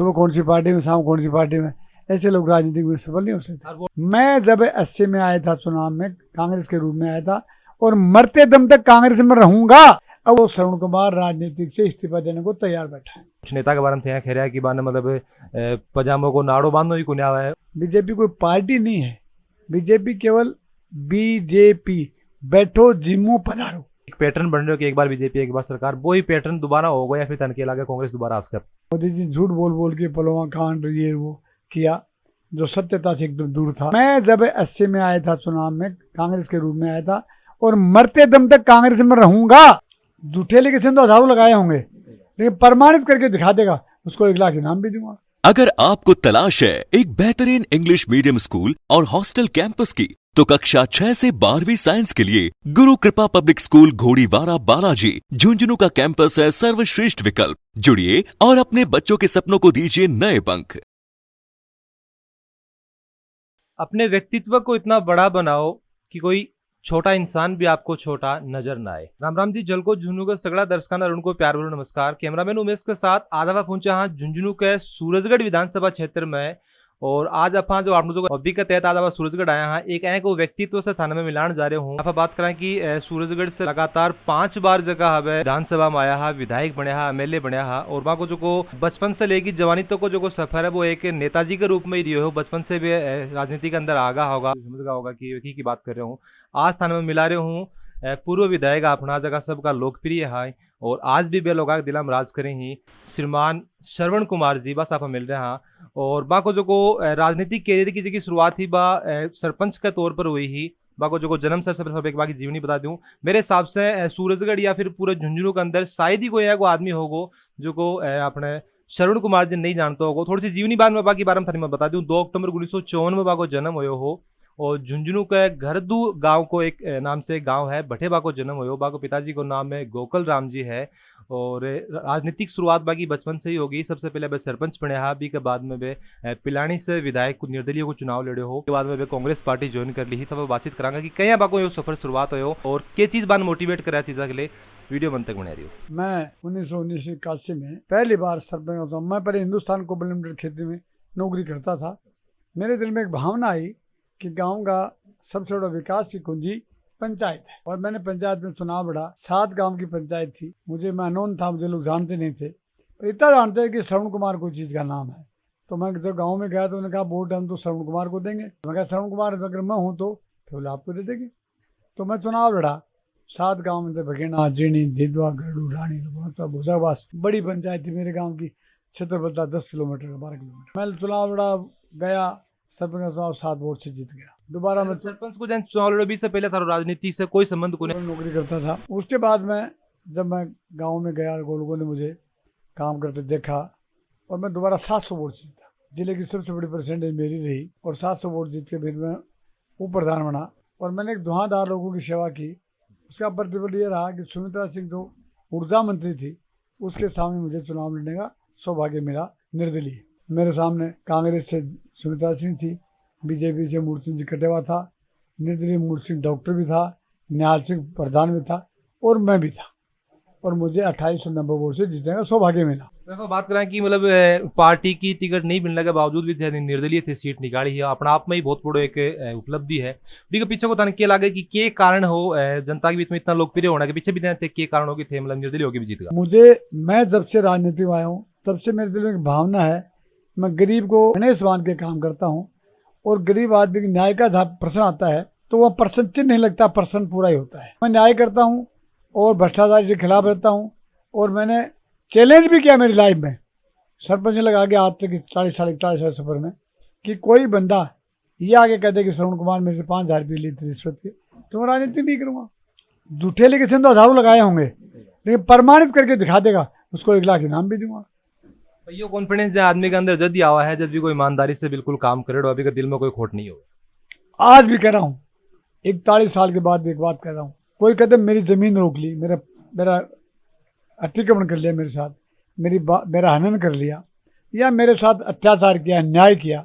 सुबह कौन सी पार्टी में, शाम कौन सी पार्टी में, ऐसे लोग राजनीति में सफल नहीं हो सकते। मैं जब 80 में आया था, चुनाव में कांग्रेस के रूप में आया था और मरते दम तक कांग्रेस में रहूंगा। अब वो श्रवण कुमार राजनीतिक से इस्तीफा देने को तैयार बैठा है। कुछ नेता के बारे में थे खेरिया की बाने मतलब पजामों को नाड़ो बांधो ही कुन्या है। बीजेपी कोई पार्टी नहीं है, बीजेपी केवल बीजेपी, बैठो जिम्मो पधारो। एक पैटर्न बन रहे हो कि एक बार बीजेपी एक बार सरकार, वो ही पैटर्न दोबारा होगा या फिर तनके लगे कांग्रेस दोबारा आस्कर। मोदी जी झूठ बोल बोल के पुलवामा कांड ये वो किया जो सत्यता से एकदम दूर था। मैं जब 80 में आया था, चुनाव में कांग्रेस के रूप में आया था और मरते दम तक कांग्रेस में रहूंगा। झूठे लिखे तो हजारों लगाए होंगे, लेकिन प्रमाणित करके दिखा देगा उसको 1 लाख इनाम भी दूंगा। अगर आपको तलाश है एक बेहतरीन इंग्लिश मीडियम स्कूल और हॉस्टल कैंपस की, तो कक्षा 6 से 12वीं साइंस के लिए गुरु कृपा पब्लिक स्कूल घोड़ीवाड़ा बालाजी झुंझुनू का कैंपस है सर्वश्रेष्ठ विकल्प। जुड़िए और अपने बच्चों के सपनों को दीजिए नए पंख। अपने व्यक्तित्व को इतना बड़ा बनाओ कि कोई छोटा इंसान भी आपको छोटा नजर ना आए। राम राम जी, जल को झुंझुनू का सगड़ा दर्शकांना उनको प्यार भरो नमस्कार। कैमरामैन उमेश के साथ आदावा पहुंचा हाँ झुंझुनू के सूरजगढ़ विधानसभा क्षेत्र में। और आज अपना जो आप हॉबी के तहत आदावा सूरजगढ़ आया हाँ एक ऐ को व्यक्तित्व से थाने में मिलान जा रहे हूँ। आप बात करें कि सूरजगढ़ से लगातार 5 बार जगह हवे विधानसभा में आया हा, विधायक बनया हा, MLA बनया हा। और वहाँ को जो को बचपन से लेकर जवानी तक को जो को सफर है वो एक नेताजी के रूप में ही रही हो। बचपन से भी राजनीति के अंदर आगा होगा, समझ गया होगा कि की बात कर रहे हूँ। आज थाने में मिला रहे हूँ पूर्व विधायक अपना जगह सबका लोकप्रिय है और आज भी बे लोग दिला में राज करें ही श्रीमान श्रवण कुमार जी। बस आप मिल रहे हैं और बा को जो को राजनीतिक कैरियर की जगह शुरुआत ही बा सरपंच के तौर पर हुई ही। बा को जो को जन्म सब एक बार की जीवनी बता दूं। मेरे हिसाब से सूरजगढ़ या फिर पूरे झुंझुनू के अंदर शायद ही कोई है आदमी होगो जो को अपने श्रवण कुमार जी नहीं जानते होगो। थोड़ी सी जीवनी बाद में बाकी बारे में बता दूं। 2 अक्टूबर 1954 में बा को जन्म हुए हो और झुंझुनू के घरदू गांव को एक नाम से गांव है, भठेबा को जन्म हुआ। बा को पिताजी को नाम है गोकुल राम जी है। और राजनीतिक शुरुआत बाकी बचपन से ही होगी। सबसे पहले वे सरपंच बने हा, भी के बाद में वे पिलानी से विधायक को निर्दलीय को चुनाव लड़े हो। के बाद में वे कांग्रेस पार्टी ज्वाइन कर ली ही। तब बातचीत करांगा कि कहीं बाको ये सफर शुरुआत हो और के चीज बान मोटिवेट करा चीज़ा के लिए वीडियो बन तक बना रही हो। मैं 1981 में पहली बार सरपंच होता। मैं पहले हिंदुस्तान कोपल लिमिटेड खेती में नौकरी करता था। मेरे दिल में एक भावना आई कि गांव का सबसे बड़ा विकास की कुंजी पंचायत है और मैंने पंचायत में चुनाव लड़ा। 7 गांव की पंचायत थी। मुझे मैं अनोन था, मुझे लोग जानते नहीं थे, पर इतना जानते हैं कि श्रवण कुमार कोई चीज़ का नाम है। तो मैं जब गांव में गया तो उन्होंने कहा वोट हम तो श्रवण कुमार को देंगे। मैं कहा श्रवण कुमार अगर मैं हूँ तो फिर आपको दे देंगे। तो मैं चुनाव लड़ा। 7 गाँव में थे, भगेना, जीणी, धिदवा, गढ़ू, रानी, भूसाबास। बड़ी पंचायत थी मेरे गाँव की। क्षेत्र बता 10 किलोमीटर का, 12 किलोमीटर। मैं चुनाव लड़ा, गया, सरपंच चुनाव 7 वोट से जीत गया। दोबारा मैं सरपंच को जन चुनाव लड़े से पहले था राजनीति से कोई संबंध को नहीं, नौकरी करता था। उसके बाद में जब मैं गांव में गया, लोगों ने मुझे काम करते देखा और मैं दोबारा 700 वोट जीता। जिले की सबसे बड़ी परसेंटेज मेरी रही और 700 वोट जीत के फिर मैं उप प्रधान बना और मैंने एक धुआंधार लोगों की सेवा की। उसका प्रतिफल ये रहा कि सुमित्रा सिंह जो ऊर्जा मंत्री थी उसके सामने मुझे चुनाव लड़ने का सौभाग्य मिला निर्दलीय। मेरे सामने कांग्रेस से सुमित्रा सिंह थी, बीजेपी से मूर्ति सिंह जी कटेवा था, निर्दलीय मूर्ति सिंह डॉक्टर भी था, निहाल सिंह प्रधान भी था और मैं भी था और मुझे 2890 वोट से जीतने का सौभाग्य मिला। देखो बात करें कि मतलब पार्टी की टिकट नहीं मिलने के बावजूद भी निर्दलीय थे सीट निकाली है, अपना आप में ही बहुत बड़ो एक उपलब्धि है। भी पीछे को तन के लगे कि के कारण हो जनता के बीच में इतना लोकप्रिय होने के पीछे भी थे के कारण हो कि थे मतलब निर्दलीय होकर भी जीत गया। मैं जब से राजनीति में आया हूँ तब से मेरे दिल में एक भावना है, मैं गरीब को गणेश मान के काम करता हूँ और गरीब आदमी के न्याय का जहाँ प्रश्न आता है तो वह प्रश्न चिन्ह नहीं लगता, प्रश्न पूरा ही होता है। मैं न्याय करता हूँ और भ्रष्टाचार के खिलाफ रहता हूँ और मैंने चैलेंज भी किया मेरी लाइफ में। सरपंच लगा के आज तक 40 साल सफर में कि कोई बंदा ये आगे कह दे कि श्रवण कुमार मेरे से 5000 रुपये ली थी रिश्वत की तो मैं राजनीति नहीं करूँगा। झूठे लिखे तो हजारों लगाए होंगे, लेकिन प्रमाणित करके दिखा देगा उसको 1 लाख इनाम भी दूंगा। ये कॉन्फिडेंस जो आदमी के अंदर जब भी आवा है, जब भी कोई ईमानदारी से बिल्कुल काम करे अभी के दिल में कोई खोट नहीं हो। आज भी कह रहा हूँ, 41 साल के बाद भी एक बात कह रहा हूँ, कोई कहते मेरी ज़मीन रोक ली, मेरा अतिक्रमण कर लिया, मेरे साथ मेरा हनन कर लिया या मेरे साथ अत्याचार किया, अन्याय किया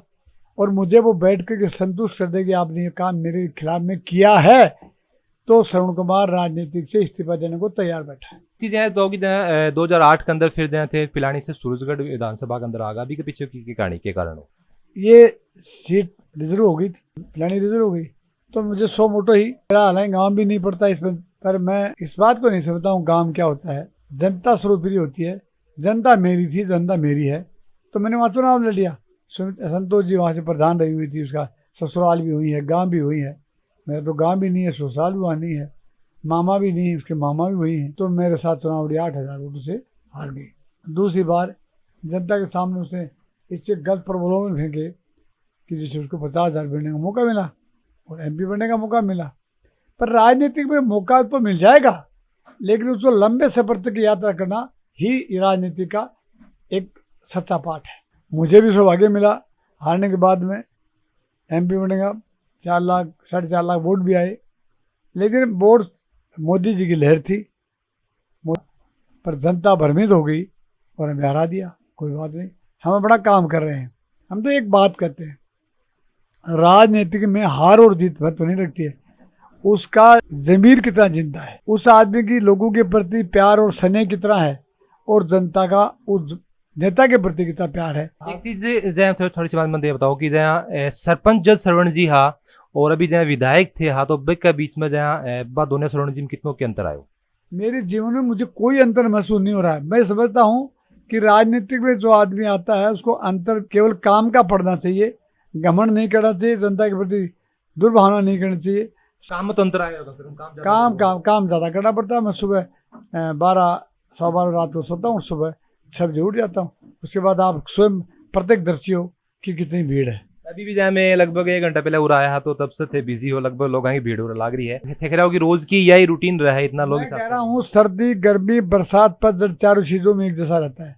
और मुझे वो बैठ कर संतुष्ट कर दे कि आपने ये काम मेरे खिलाफ में किया है, तो श्रवण कुमार राजनीतिक से इस्तीफा देने को तैयार बैठा है। चीजें तो कि 2008 के अंदर फिर जहाँ थे पिलानी से सूरजगढ़ विधानसभा के अंदर आ गया अभी के पीछे की कहानी के कारण हो ये सीट रिजर्व हो गई थी, प्लानी रिजर्व हो गई, तो मुझे 100 मोटो ही मेरा हालांकि गाँव भी नहीं पड़ता इसमें, पर मैं इस बात को नहीं समझता हूँ गाँव क्या होता है। जनता सर्वोपरि होती है, जनता मेरी थी, जनता मेरी है, तो मैंने वहाँ चुनाव लड़ लिया। संतोष जी वहाँ से प्रधान रही हुई थी, उसका ससुराल भी हुई है, गाँव भी हुई है, मेरा तो गाँव भी नहीं है, ससुराल भी वहाँ नहीं है, मामा भी नहीं, उसके मामा भी वही हैं, तो मेरे साथ चुनाव लड़ी 8,000 वोटों से हार गई। दूसरी बार जनता के सामने उसने इससे गलत प्रलोभन फेंके कि जिससे उसको 50,000 बनने का मौका मिला और MP बनने का मौका मिला। पर राजनीतिक में मौका तो मिल जाएगा, लेकिन उसको लंबे सफर तक यात्रा करना ही राजनीति का एक सच्चा पाठ है। मुझे भी सौभाग्य मिला, हारने के बाद में MP बनने का 4 लाख 4.5 लाख वोट भी आए, लेकिन वोट मोदी जी की लहर थी, पर जनता भ्रमित हो गई और हमें हरा दिया। कोई बात नहीं, हम बड़ा काम कर रहे हैं। हम तो एक बात कहते हैं, राजनीतिक में हार और जीत महत्व नहीं रखती है, उसका जमीर कितना जिंदा है, उस आदमी की लोगों के प्रति प्यार और स्नेह कितना है, और जनता का उस नेता के प्रति कितना प्यार है। एक चीज जहाँ थोड़ी सी बात मैं बताओ कि जहाँ सरपंच जज श्रवण जी हाँ और अभी जहाँ विधायक थे हाँ, तो के बीच में जहाँ दोनों श्रवण जी में कितनों के अंतर आयो? मेरे जीवन में मुझे कोई अंतर महसूस नहीं हो रहा है। मैं समझता हूँ कि राजनीतिक में जो आदमी आता है उसको अंतर केवल काम का पड़ना चाहिए, घमंड नहीं करना चाहिए, जनता के प्रति दुर्भावना नहीं करनी चाहिए। काम में तो अंतर आया काम ज़्यादा करना पड़ता है। मैं सुबह 12-12 रात को सोता हूँ, सुबह 6 बजे उठ जाता हूँ। उसके बाद आप स्वयं प्रत्यक्षदर्शी हो कि कितनी भीड़ है। अभी भी जहाँ मैं लगभग 1 घंटा पहले उड़ा आया तो तब से थे बिजी हो, लगभग लोगों की भीड़ लग रही है। देख रहा हो कि रोज की यही रूटीन रहा है, इतना लोग मैं कह रहा हूँ सर्दी गर्मी बरसात पतझड़ चारों चीजों में एक जैसा रहता है,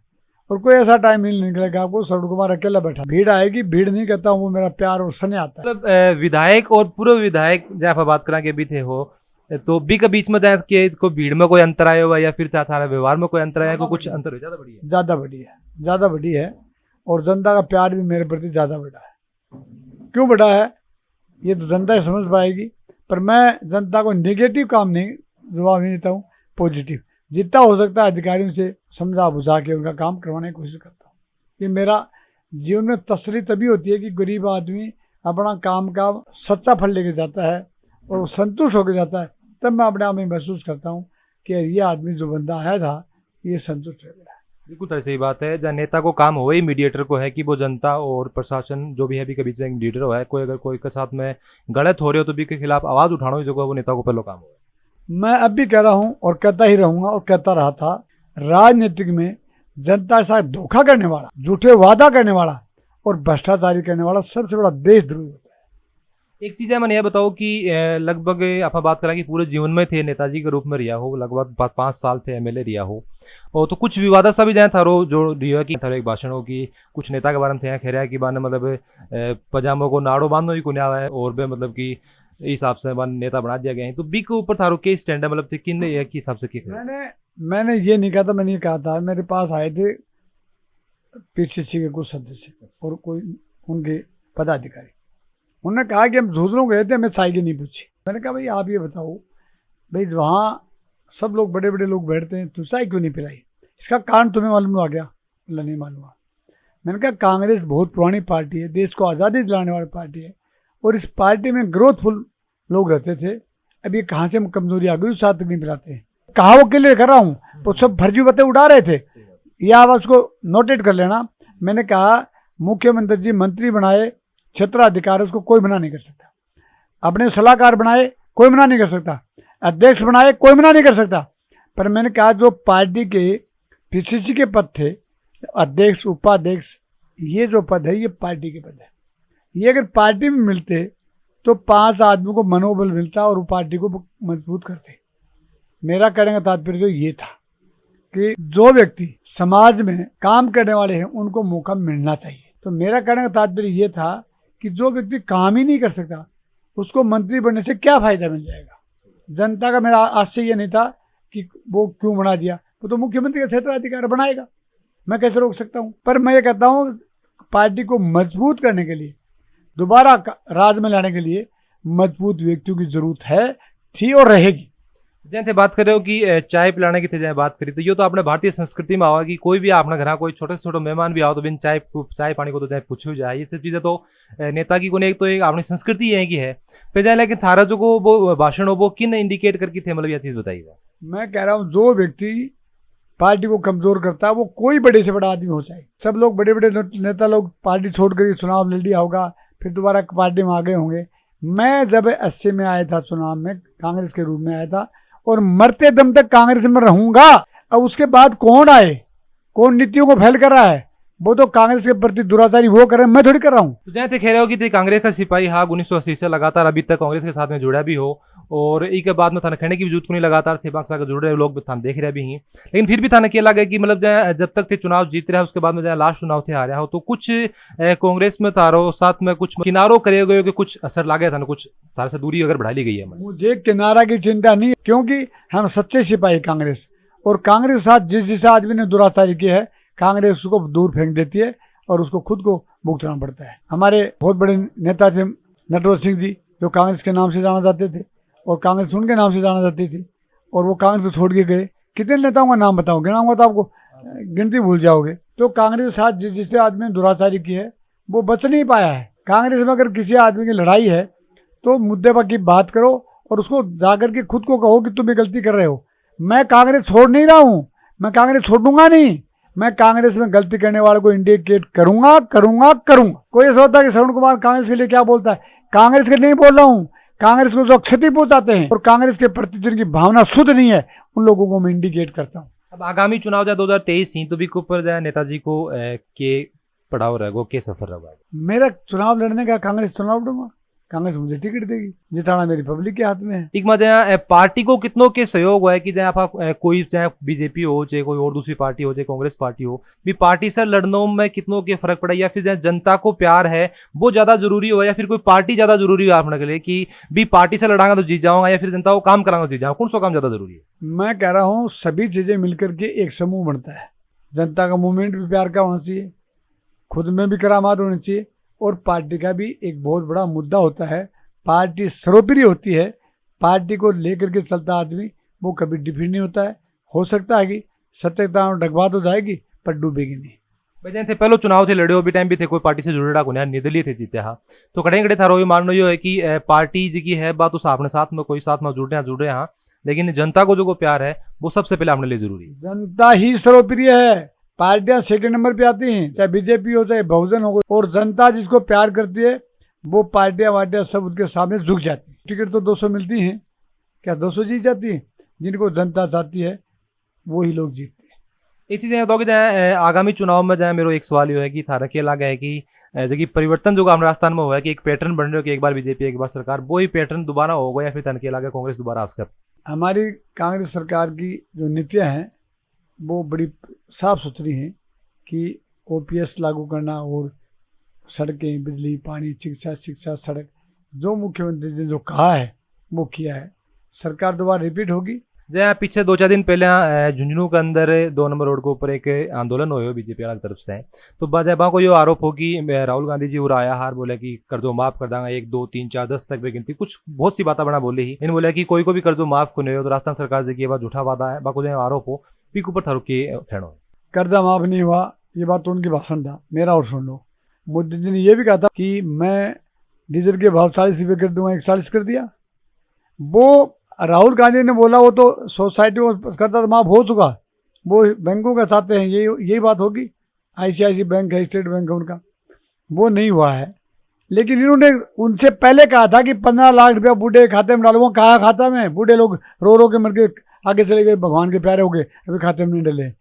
और कोई ऐसा टाइम नहीं निकलेगा आपको सड़कों पर अकेला बैठा। भीड़ आएगी, भीड़ नहीं कहता हूँ, वो मेरा प्यार और स्नेह आता है। मतलब विधायक और पूर्व विधायक जहाँ बात करा के भी थे हो, तो बी के बीच में को भीड़ में कोई अंतर आया हुआ या फिर था व्यवहार में कोई अंतर आया, कोई कुछ अंतर हो? ज्यादा बड़ी है और जनता का प्यार भी मेरे प्रति ज्यादा बड़ा है। क्यों बड़ा है ये तो जनता ही समझ पाएगी, पर मैं जनता को नेगेटिव काम नहीं जवाब नहीं देता हूँ, पॉजिटिव जितना हो सकता है अधिकारियों से समझा बुझा के उनका काम करवाने की कोशिश करता हूँ। ये मेरा जीवन में तसल्ली तभी होती है कि गरीब आदमी अपना काम का सच्चा फल लेके जाता है और वो संतुष्ट होकर जाता है, तब मैं अपने आप में महसूस करता हूँ कि ये आदमी जो बंदा आया था ये संतुष्ट हो गया। बिल्कुल तरह सही बात है। जहाँ नेता को काम हो ही मीडिएटर को है कि वो जनता और प्रशासन जो भी है भी के बीच में एक मीडिएटर हो है, कोई अगर कोई के साथ में गलत हो रहे हो तो भी के खिलाफ आवाज उठाना जो वो नेता को पहले काम हो। मैं अब भी कह रहा हूँ और कहता ही रहूंगा और कहता रहा था, राजनीतिक में जनता के साथ धोखा करने वाला, झूठे वादा करने वाला और भ्रष्टाचारी करने वाला सबसे बड़ा देशद्रोही होता है। एक चीज़ है मैंने यह बताओ कि लगभग आप बात करें कि पूरे जीवन में थे नेताजी के रूप में रिया हो, लगभग 5 साल थे MLA रिया हो, और तो कुछ विवादा सा भी जाए था जो रिया की था एक भाषण हो कि कुछ नेता के बारे में थे खेरा कि बाने मतलब पजामों को नाड़ो बांधो ही कुन्या है और बे मतलब कि हिसाब से नेता बना दिया गया है। तो बी के ऊपर थारो के स्टैंड है, मतलब थे किन के हिसाब से मैंने ये नहीं कहा था, मैंने ये कहा था, मेरे पास आए थे PCC के कुछ सदस्य और कोई उनके पदाधिकारी, उन्होंने कहा कि हम झुंझुनू गए थे, हमें चाय की नहीं पूछी। मैंने कहा भाई आप ये बताओ, भाई वहाँ सब लोग बड़े बड़े लोग बैठते हैं, तो चाय क्यों नहीं पिलाई? इसका कारण तुम्हें मालूम आ गया? बोला नहीं मालूम। मैंने कहा कांग्रेस बहुत पुरानी पार्टी है, देश को आज़ादी दिलाने वाली पार्टी है, और इस पार्टी में ग्रोथफुल लोग रहते थे। अब ये कहाँ से कमजोरी आ गई, साथ तक नहीं पिलाते हैं। कहा वो के लिए कर रहा हूँ, वो सब फर्जी बातें उड़ा रहे थे, यह आप उसको नोटेट कर लेना। मैंने कहा मुख्यमंत्री जी मंत्री बनाए, क्षेत्राधिकारी उसको कोई मना नहीं कर सकता, अपने सलाहकार बनाए कोई मना नहीं कर सकता, अध्यक्ष बनाए कोई मना नहीं कर सकता। पर मैंने कहा जो पार्टी के PCC के पद थे, अध्यक्ष उपाध्यक्ष, ये जो पद है ये पार्टी के पद है, ये अगर पार्टी में मिलते तो 5 आदमियों को मनोबल मिलता और वो पार्टी को मजबूत करते। मेरा कहने का तात्पर्य जो ये था कि जो व्यक्ति समाज में काम करने वाले हैं उनको मौका मिलना चाहिए। तो मेरा कहने का तात्पर्य ये था कि जो व्यक्ति काम ही नहीं कर सकता उसको मंत्री बनने से क्या फायदा मिल जाएगा। जनता का मेरा आशय ये नहीं था कि वो क्यों बना दिया, वो तो मुख्यमंत्री का क्षेत्राधिकारी बनाएगा, मैं कैसे रोक सकता हूँ। पर मैं ये कहता हूँ पार्टी को मजबूत करने के लिए, दोबारा राज में लाने के लिए मजबूत व्यक्तियों की जरूरत है, थी और रहेगी। जैसे बात कर रहे हो कि चाय पिलाने की थे जैसे बात करी तो ये तो अपने भारतीय संस्कृति में आवा कि कोई भी अपना घर कोई छोटे से छोटे मेहमान भी आओ तो बिन चाय पानी को तो चाहे पूछो जाए, ये सब चीजें तो नेता की को एक तो एक अपनी संस्कृति है कि है फिर जाए। लेकिन थारा जो को वो भाषण हो वो किन इंडिकेट करके थे, मतलब ये चीज बताइएगा। मैं कह रहा हूँ जो व्यक्ति पार्टी को कमजोर करता है वो कोई बड़े से बड़ा आदमी हो जाए, सब लोग बड़े बड़े नेता लोग पार्टी छोड़कर चुनाव लड़ लिया होगा फिर दोबारा पार्टी में आ गए होंगे। मैं जब 80 में आया था चुनाव में कांग्रेस के रूप में आया था और मरते दम तक कांग्रेस में रहूंगा। अब उसके बाद कौन आए, कौन नीतियों को फैल कर रहा है, वो तो कांग्रेस के प्रति दुराचारी वो कर रहे हैं, मैं थोड़ी कर रहा हूँ। तो जैसे कह रहे हो कि थे कांग्रेस का सिपाही हाँ 1980 से लगातार अभी तक कांग्रेस के साथ में जुड़ा भी हो और एक के बाद में थाने कहने की भी जरूरत को नहीं, लगातार थे बाक्सा के जुड़ रहे लोग थाने देख रहे भी ही। लेकिन फिर भी थाने अकेला गया कि मतलब जब तक थे चुनाव जीत रहा है उसके बाद में लास्ट चुनाव थे हारा हो तो कुछ कांग्रेस में थारो साथ में कुछ किनारों करे गए कि कुछ असर लागे था, कुछ थारे से दूरी अगर बढ़ा ली गई है। मुझे किनारा की चिंता नहीं, क्योंकि हम सच्चे सिपाही कांग्रेस, और कांग्रेस के साथ जिस आदमी ने दुराचारी की है कांग्रेस उसको दूर फेंक देती है और उसको खुद को भुगतना पड़ता है। हमारे बहुत बड़े नेता थे नटवर सिंह जी जो कांग्रेस के नाम से जाना जाते थे और कांग्रेस उनके नाम से जाना जाती थी और वो कांग्रेस को छोड़ के गए। कितने नेताओं का नाम बताऊँ, गिनाऊंगा तो आपको गिनती भूल जाओगे। तो कांग्रेस के साथ जिस आदमी ने दुराचारी की है वो बच नहीं पाया है। कांग्रेस में अगर किसी आदमी की लड़ाई है तो मुद्दे पर की बात करो और उसको जाकर के खुद को कहो कि तुम ये गलती कर रहे हो। मैं कांग्रेस छोड़ नहीं रहा हूँ, मैं कांग्रेस छोड़ूंगा नहीं, मैं कांग्रेस में गलती करने वाले को इंडिकेट करूंगा करूंगा करूंगा। कोई ऐसा होता है कि श्रवण कुमार कांग्रेस के लिए क्या बोलता है, कांग्रेस के नहीं बोल रहा हूँ, कांग्रेस को जो क्षति पहुंचाते हैं और कांग्रेस के प्रति जिनकी भावना शुद्ध नहीं है उन लोगों को मैं इंडिकेट करता हूँ। अब आगामी चुनाव जाए 2023 ही तो भी ऊपर जाए नेताजी को के पड़ाव रहेगा के सफर रहेगा। मेरा चुनाव लड़ने का कांग्रेस चुनाव लड़ूंगा, कांग्रेस मुझे टिकट देगी, जिताना मेरी पब्लिक के हाथ में है। एक मजा पार्टी को कितनों के सहयोग है कि चाहे आप कोई चाहे बीजेपी हो चाहे कोई और दूसरी पार्टी हो चाहे कांग्रेस पार्टी हो भी पार्टी से लड़नों में कितनों के फर्क पड़ा, या फिर जहाँ जनता को प्यार है वो ज्यादा जरूरी हो या फिर कोई पार्टी ज्यादा जरूरी हो आपने के लिए कि भी पार्टी से लड़ांगा तो जीत जाऊंगा या फिर जनता को काम करांगा तो जीत जाऊंगा, कौन सा काम ज्यादा जरूरी है? मैं कह रहा हूँ सभी चीजें मिलकर के एक समूह बनता है। जनता का मूवमेंट भी प्यार का होना चाहिए, खुद में भी करामात होनी चाहिए और पार्टी का भी एक बहुत बड़ा मुद्दा होता है। पार्टी सर्वोपरि होती है, पार्टी को लेकर के चलता आदमी वो कभी डिफीट नहीं होता है। हो सकता है कि सत्यता डगबात हो जाएगी पर डूबेगी नहीं। भाई जैसे पहले चुनाव थे लड़े हो भी टाइम भी थे कोई पार्टी से जुड़ेड़ा को निर्दलीय थे जीते हाँ तो कड़े कड़े थारो ये मानना ये है कि पार्टी जी की है बात उस अपने साथ में कोई साथ में जुड़ रहे हाँ, लेकिन जनता को जो प्यार है वो सबसे पहले अपने लिए जरूरी है। जनता ही सर्वप्रिय है, पार्टियां सेकंड नंबर पे आती हैं, चाहे बीजेपी हो चाहे बहुजन हो, और जनता जिसको प्यार करती है वो पार्टियां वार्टियां सब उनके सामने झुक जाती है। टिकट तो 200 मिलती हैं, क्या 200 जीत जाती है? जिनको जनता चाहती है वो ही लोग जीतते हैं। एक चीज़ बताओ कि जाए आगामी चुनाव में जाए मेरा एक सवाल ये है कि थारा के लगा है कि जैसे परिवर्तन जो हम राजस्थान में हुआ है कि एक पैटर्न बन रहे हो कि एक बार बीजेपी एक बार सरकार, वो ही पैटर्न दोबारा होगा या फिर थाने के लगा कांग्रेस दोबारा आसकर? हमारी कांग्रेस सरकार की जो नीतियाँ हैं वो बड़ी साफ सुथरी हैं कि ओपीएस लागू करना और सड़कें बिजली पानी शिक्षा सड़क जो मुख्यमंत्री जी ने जो कहा है वो किया है। सरकार दोबारा रिपीट होगी। जैसे पीछे 2-4 दिन पहले झुंझुनू के अंदर 2 नंबर रोड के ऊपर एक आंदोलन हुए बीजेपी वाला तरफ से, तो वहाँ को ये आरोप हो कि राहुल गांधी जी उराया हार बोले कि कर्जो माफ कर देंगे 1 2 3 4 10 तक गिनती कुछ बहुत सी बातें बना बोले ही इन बोला कि कोई को भी कर्जो माफ को नहीं हो तो राजस्थान सरकार से बात झूठा वादा है बाको जो आरोप हो पीक ऊपर थारो के फेणो कर्जा माफ नहीं हुआ ये बात तो उनकी भाषण था, मेरा और सुन लो। मोदी जी ने यह भी कहा था कि मैं डीजल के भाव 40 रुपये कर दूंगा, 140 कर दिया। वो राहुल गांधी ने बोला वो तो सोसाइटी में करता तो माफ हो चुका, वो बैंकों का चाहते हैं यही बात होगी। आईसीआईसी बैंक है, स्टेट बैंक है उनका, वो नहीं हुआ है। लेकिन इन्होंने उनसे पहले कहा था कि 15 लाख रुपया बूढ़े खाते में डालो, वो कहा खाता में, बूढ़े लोग रो रो के मर के आगे चले गए, भगवान के प्यारे हो गए, अभी खाते में नहीं डले।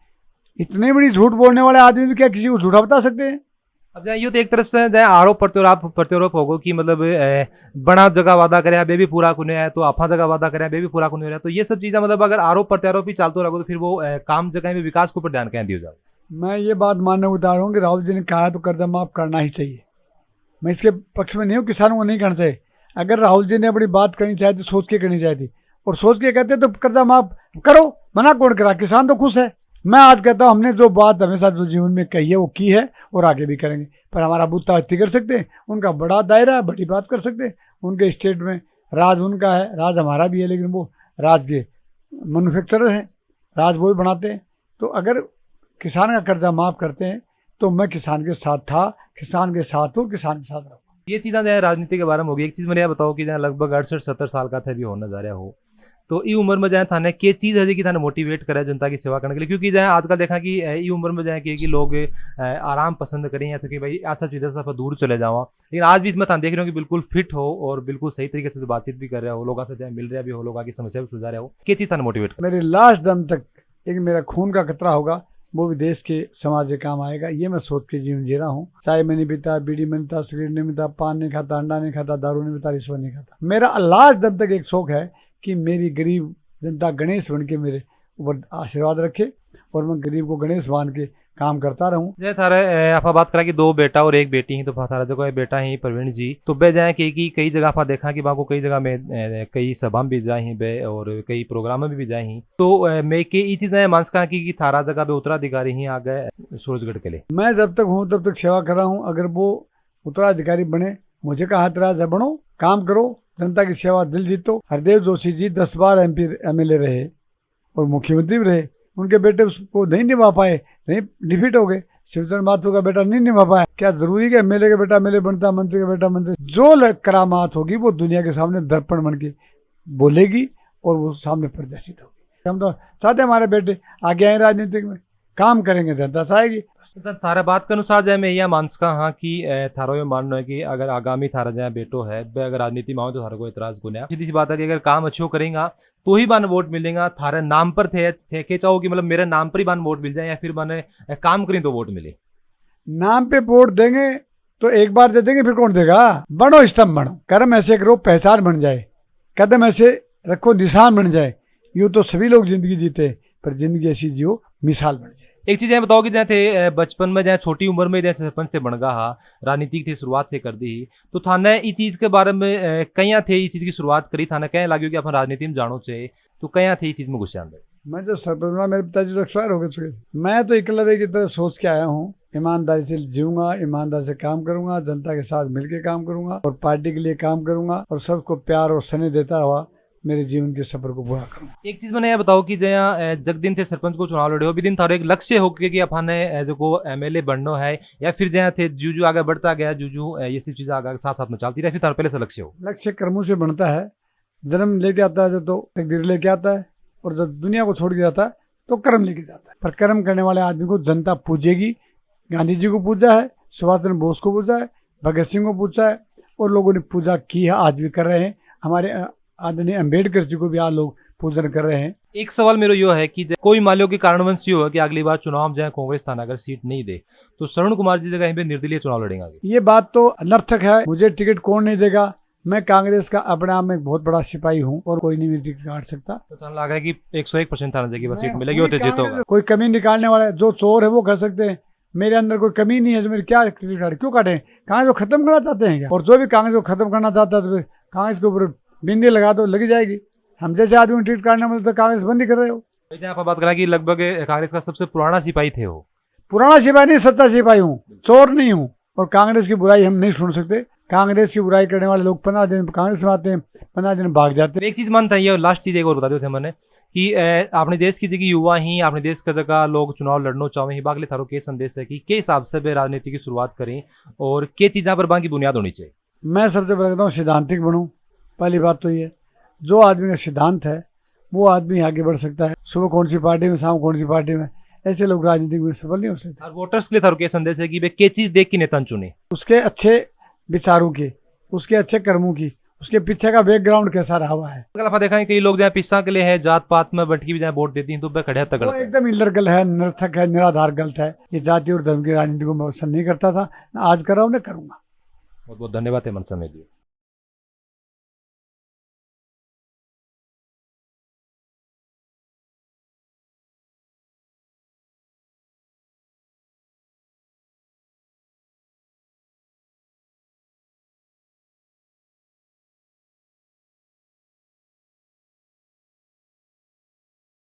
इतने बड़ी झूठ बोलने वाले आदमी भी क्या किसी को झूठा बता सकते हैं? अब जाए ये तो एक तरफ से जाए आरोप प्रत्यारोप होगा कि मतलब बड़ा जगह वादा करे बे भी पूरा कुने है तो आफा जगह वादा करे बे भी पूरा कुने रहा, तो ये सब चीजें मतलब अगर आरोप प्रत्यारोप ही चलते रहो तो फिर वो काम जगह में विकास के ऊपर ध्यान कहीं दिया जाए। मैं ये बात मानने को तैयार हूँ कि राहुल जी ने कहा है तो कर्जा माफ करना ही चाहिए। मैं इसके पक्ष में नहीं हूँ, किसानों को नहीं करना चाहिए। अगर राहुल जी ने अपनी बात करनी चाहिए तो सोच के करनी चाहिए थी, और सोच के कहते तो कर्जा माफ करो, मना कौन करा, किसान तो खुश है। मैं आज कहता हूँ हमने जो बात हमेशा जो जीवन में कही है वो की है और आगे भी करेंगे, पर हमारा बुत्ता हत्ती कर सकते हैं, उनका बड़ा दायरा है, बड़ी बात कर सकते हैं। उनके स्टेट में राज उनका है, राज हमारा भी है, लेकिन वो राज के मैन्युफैक्चरर हैं, राज वो भी बनाते हैं। तो अगर किसान का कर्जा माफ़ करते हैं तो मैं किसान के साथ था, किसान के साथ हूँ, किसान के साथ रहूँ। ये चीज़ें जो है राजनीति के बारे में होगी। एक चीज़ मैंने यह बताओ कि जहाँ लगभग 68-70 साल का थे भी होना जा रहा हो, तो ई उम्र में जाए थाने के चीज़ है कि थाने मोटिवेट करे जनता की सेवा करने के लिए, क्योंकि जाए आजकल देखा कि ई उम्र में जाए कि लोग आराम पसंद करें, ऐसा कि भाई ऐसा चीज़ें से दूर चले जाओ। लेकिन आज भी इसमें थाने देख रहे हो कि बिल्कुल फिट हो और बिल्कुल सही तरीके से बातचीत भी कर रहे हो, लोगों से चाहे मिल रहे भी हो, लोगों की समस्या भी सुलझा रहे हो। क्या चीज़ थाने मोटिवेट कर? मेरे लास्ट दम तक एक मेरा खून का कतरा होगा, वो भी देश के समाज के काम आएगा, ये मैं सोच के जीवन जी रहा हूँ। चाय में नहीं पीता, बीड़ी में नहीं पीता, सिगरेट नहीं पीता, पान नहीं खाता, अंडा नहीं खाता, दारू नहीं पीता, रिश्वत नहीं खाता। मेरा लास्ट दम तक एक शौक है कि मेरी गरीब जनता गणेश बन के मेरे ऊपर आशीर्वाद रखे और मैं गरीब को गणेश मान के काम करता रहूं। जय थारे आप बात करा कि 2 बेटा और 1 बेटी ही, तो थारा जो है बेटा ही प्रवीण जी, तो बे जाए कि कई जगह आप देखा कि बाको कई जगह में कई सभा में भी जाए ही बे और कई प्रोग्राम में भी जाए ही, तो मैं के ये चीज़ें मानस कहा कि थारा जगह पे उत्तराधिकारी ही आ गए सूरजगढ़ के लिए। मैं जब तक हूँ तब तक सेवा कर रहा हूँ। अगर वो उत्तराधिकारी बने, मुझे कहा एतराज है, बनो, काम करो, जनता की सेवा, दिल जीतो। हरदेव जोशी जी 10 बार MP MLA रहे और मुख्यमंत्री भी रहे, उनके बेटे उसको नहीं निभा पाए, नहीं डिफीट हो गए। शिवचंद्र माथुर का बेटा नहीं निभा पाया। क्या जरूरी है MLA का बेटा MLA बनता, मंत्री का बेटा मंत्री? जो करामात होगी वो दुनिया के सामने दर्पण बन के बोलेगी और वो सामने प्रदर्शित होगी। हम तो चाहते हमारे बेटे आगे आए, राजनीतिक में काम करेंगे, जनता चाहेगी। थारा बात के अनुसार जाए मैं यह मानस का हाँ कि थारो ये मानना है कि अगर आगामी थारा जाए बेटो है अगर राजनीति में हो तो थारा को एतराज को नहीं। सीधी सी बात है कि अगर काम अच्छो करेगा तो ही बान वोट मिलेगा। थारे नाम पर थे के चाहो कि मतलब मेरे नाम पर ही बान वोट मिल जाए या फिर बाने काम करें तो वोट मिले? नाम पे वोट देंगे तो एक बार दे देंगे, फिर कौन देगा? बनो, स्तंभ बनो, कर्म ऐसे करो पहचान बन जाए, कदम ऐसे रखो निशान बन जाए। यूँ तो सभी लोग जिंदगी जीते, पर जिंदगी ऐसी जियो मिसाल बन जाए। एक चीज़ बताओ कि जैसे बचपन में जैसे छोटी उम्र में जैसे सरपंच थे बनगा हा, राजनीति की शुरुआत से कर दी, तो थाने इस चीज़ के बारे में कहीं थे इस चीज़ की शुरुआत करी, थाने कहीं लगे कि अपन राजनीति में जानो चाहिए, तो कहीं थे इस चीज़ में घुसे अंदर? मैं जब सरपंच, मेरे पिताजी तो एक्सपायर हो गए। मैं तो एकलव्य की तरह सोच के आया हूँ, ईमानदारी से जीऊंगा, ईमानदारी से काम करूंगा, जनता के साथ मिलकर काम करूंगा और पार्टी के लिए काम करूंगा और सबको प्यार और स्नेह देता हुआ मेरे जीवन के सफर को पूरा करूंगा। एक चीज मैंने यह बताओ कि जया जग दिन थे सरपंच को चुनाव लड़े हो भी दिन थारो एक लक्ष्य हो कि अपने जो को MLA बनना है, या फिर जया थे जूजू आगे बढ़ता गया, जूजू ये सब चीजें आगे साथ साथ में चलती रही, फिर थारो पहले से लक्ष्य हो? लक्ष्य कर्मों से बनता है। जन्म लेके आता है तो तकदीर लेके आता है, और जब दुनिया को छोड़ के जाता है तो कर्म लेके जाता है। पर कर्म करने वाले आदमी को जनता पूजेगी। गांधी जी को पूजा है, सुभाष चंद्र बोस को पूजा है, भगत सिंह को पूजा है, और लोगों ने पूजा की है, आज भी कर रहे हैं। हमारे आदरणीय अम्बेडकर जी को भी आज लोग पूजन कर रहे हैं। एक सवाल मेरा यो है कि कोई मान लो कि कारणवश यो है कि अगली बार चुनाव में जाए कांग्रेस थाना अगर सीट नहीं दे तो श्रवण कुमार जी जगह निर्दलीय चुनाव लड़ेंगे? ये बात तो अनर्थक है। मुझे टिकट कौन नहीं देगा? मैं कांग्रेस का अपने आप में एक बहुत बड़ा सिपाही हूँ और कोई नहीं मेरी टिकट काट सकता। तो थाना लगा है कि 101% थाना जगह सीट मिलेगी और जीतोगा। कोई कमी निकालने वाला है, जो चोर है वो कर सकते हैं। मेरे अंदर कोई कमी नहीं है जो मेरी क्या टिकट काटे, क्यों काटे? कांग्रेस को खत्म करना चाहते हैं क्या? और जो भी कांग्रेस को खत्म करना चाहता है तो कांग्रेस के ऊपर बिंदी लगा दो, लगी जाएगी। हम जैसे आदमी टिकट काटने में तो कांग्रेस बंदी कर रहे हो। आप बात करा कि लगभग कांग्रेस का सबसे पुराना सिपाही थे वो। पुराना सिपाही नहीं, सच्चा सिपाही हूँ, चोर नहीं हूँ। और कांग्रेस की बुराई हम नहीं सुन सकते। कांग्रेस की बुराई करने वाले लोग 15 दिन कांग्रेस में आते हैं, 15 दिन भाग जाते हैं। एक चीज मानता है, लास्ट चीज एक और बता दो थे मैंने कि अपने देश की जगह युवा ही अपने देश का जगह लोग चुनाव लड़ना चाहे ही बागले थारो के संदेश है कि के हिसाब से वे राजनीति की शुरुआत करें और के चीज़ पर बाकी बुनियाद होनी चाहिए? मैं सबसे पहले कहता हूँ सिद्धांतिक बनूँ। पहली बात तो ये, जो आदमी का सिद्धांत है वो आदमी आगे बढ़ सकता है। सुबह कौन सी पार्टी में, शाम कौन सी पार्टी में, ऐसे लोग राजनीति में सफल नहीं हो सकते। और वोटर्स के लिए थारो के संदेश है कि वे के चीज देख के नेता चुने, उसके अच्छे विचारों की, उसके अच्छे कर्मों की, उसके पीछे का बैकग्राउंड कैसा रहा हुआ है। अगर देखा है कई लोग जहाँ पिस्सा के लिए है, जात पात में बटकी भी जहाँ वोट देती हैं तो वे खड़े तक एकदम इलरगल है, निरर्थक है, निराधार गलत है। ये जाति और धर्म की राजनीति को मैं पसंद नहीं करता था, आज कर रहा हूँ, न करूँगा। बहुत बहुत धन्यवाद है मन समय दिए।